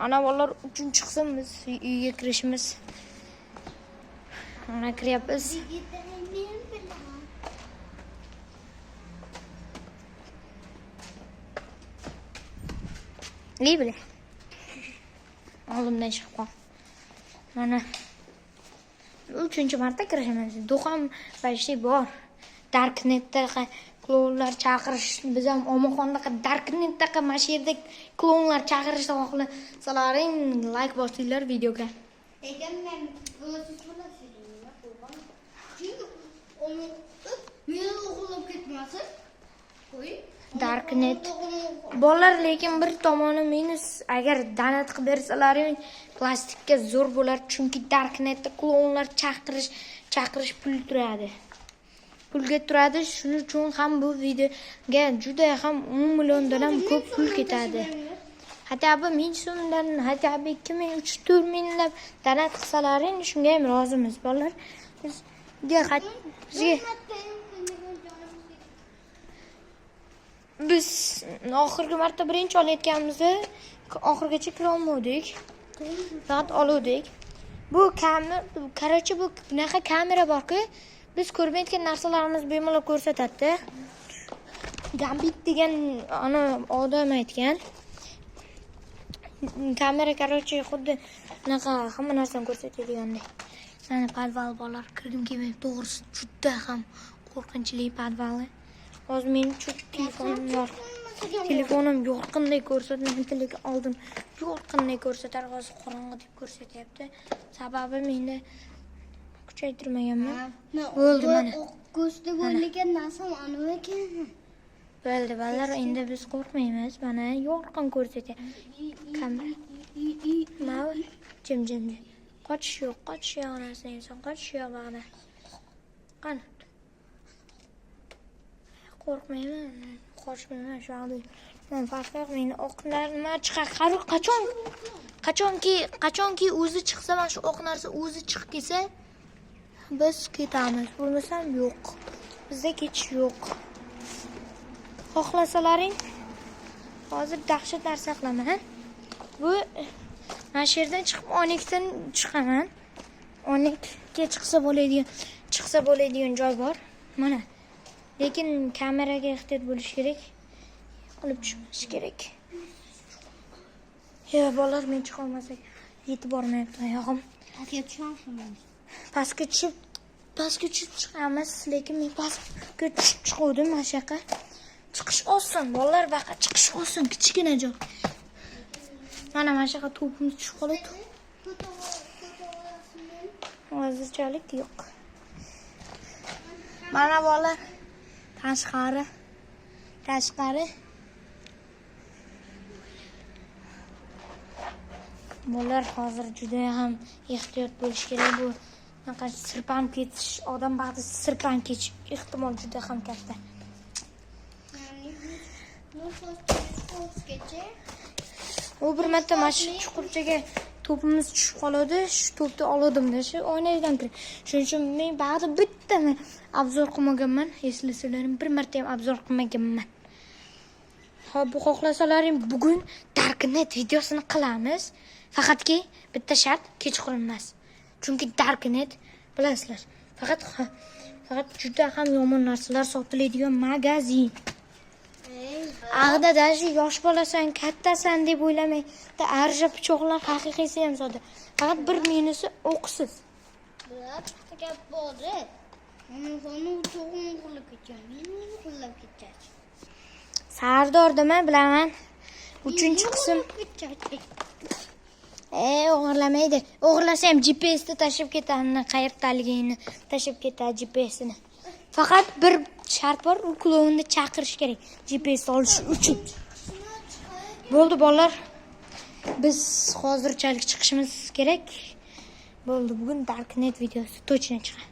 Ana bolalar 3-qismimiz uyga kirishimiz. Ana kiryapmiz. Ne bile? Oldimdan chiqib qol. Mana 3-marta kirishimiz. Do'qon bashli bor. Darknetda klonlar chaqirish, biz ham omonxonda Darknetda mana shu yerda klonlar chaqirishni xohlasalaring, like bosinglar videoga. Lekin men çünkü onu meni o'g'irlab ketmasin. Qo'y. Darknet. Bolalar lekin bir tomoni minus, agar donat qilib bersalaring, plastikka zo'r bo'lar, chunki Darknetda klonlar chaqirish pul turadi. Pulga turadi, shuning uchun ham bu videoga juda ham 10 milliondan ham ko'p pul ketadi. Hatto 1000 so'mdan, hatto 2000, 3000 donat qilsalaring, shunga ham rozimiz bolalar. Biz oxirgi marta birinchi olayotganimizda oxirgacha kira olmadik. Faqat oluvdik. Bu qarachi bu bunaqa kamera borki, biz ko'rmayotgan narsalarimiz bemalol ko'rsatadi. Gambit degan ana odam aytgan. Kamera qarachi xuddi bunaqa hamma narsani ko'rsatadiganday. Mana podval bolalar kirgim kelmaydi. To'g'risi juda ham qo'rqinchli podvalni. Hozir men telefonim bor. Telefonim yorqinday ko'rsatmaydi, lekin oldim yorqinday ko'rsatar, hozir qorong'i deb ko'rsatyapti. Sababi menda kuchaytirmaganman. Bo'ldi mana. Ko'zda bo'lgan narsam anavi ekan. Bo'ldi bolalar, endi biz qo'rqmaymiz. Mana yorqin ko'rsatyapti. Kamera. Mana jim. Qochish yo'q, narsa inson qochish yo'q bag'da. Qani. Qo'rqmayman, qochmayman shu hali. Men farq yo'q, meni o'qlar nima chiqar, qachonki o'zi chiqsa, mana shu o'q narsa o'zi chiqib kelsa, biz ketamiz. Bo'lmasam yo'q. Bizda ketish yo'q. Xohlasalaring, hozir dahshat narsa qilaman. Bu mana shu yerdan chiqib Onyxdan chiqaman. Onyxga chiqsa bo'ladigan joy bor. Mana. Lekin kameraga ehtiyot bo'lish kerak. Qilib tushmash kerak. Yo, bolalar men chiqa olmasak, yetib bormayapti oyog'im. Pastga tushamiz. Pastga tushib chiqamiz, lekin men pastga tushib chiqdim mana shu yoqqa. Chiqish oson, bolalar, faqat chiqish oson, kichkina joy. Mana shu yoqqa to'pimiz tushib qoladi. Hozirchalik yo'q. Mana bolalar tashqari. Bolalar hozir juda ham ehtiyot bo'lish kerak. Bu naqa sirpanib ketish, odam ba'zi sirpanib ketish ehtimol juda ham katta. U bir marta mana shu chuqurchaga to'pimiz tushib qoladi, shu to'pni oldim-da, shu oynadan kirib. Shuning uchun men ba'zi bittani obzor qilmaganman, eslasalaring, bir marta ham obzor qilmaganman. Xo'p, bu xohlasalaring bugun Darknet videosini qilamiz. Faqatki bitta shart, kechqurun emas. Chunki Darknet bilasizlar, faqat juda ham yomon narsalar sotiladigan magazin. Ag'da dashi yosh bolasan, kattasan deb o'ylamang. Arja pichoqlar haqiqiysi ham soda. Faqat bir minusi o'qsiz. Bitta gap bor. Meni to'g'ri qo'llab ketgan. Meni qo'llab ketgan. Sardor dema bilaman. 3-qism. O'g'irlamaydi. O'g'irlasa ham GPS ni tashib ketadi, qayerdaligini tashib ketadi GPS-ni. Faqat bir shart bor, u klonni chaqirish kerak GPS olish uchun. Bo'ldi bolalar. Biz hozirchalik chiqishimiz kerak. Bo'ldi, bugun Darknet videosi точно chiqadi.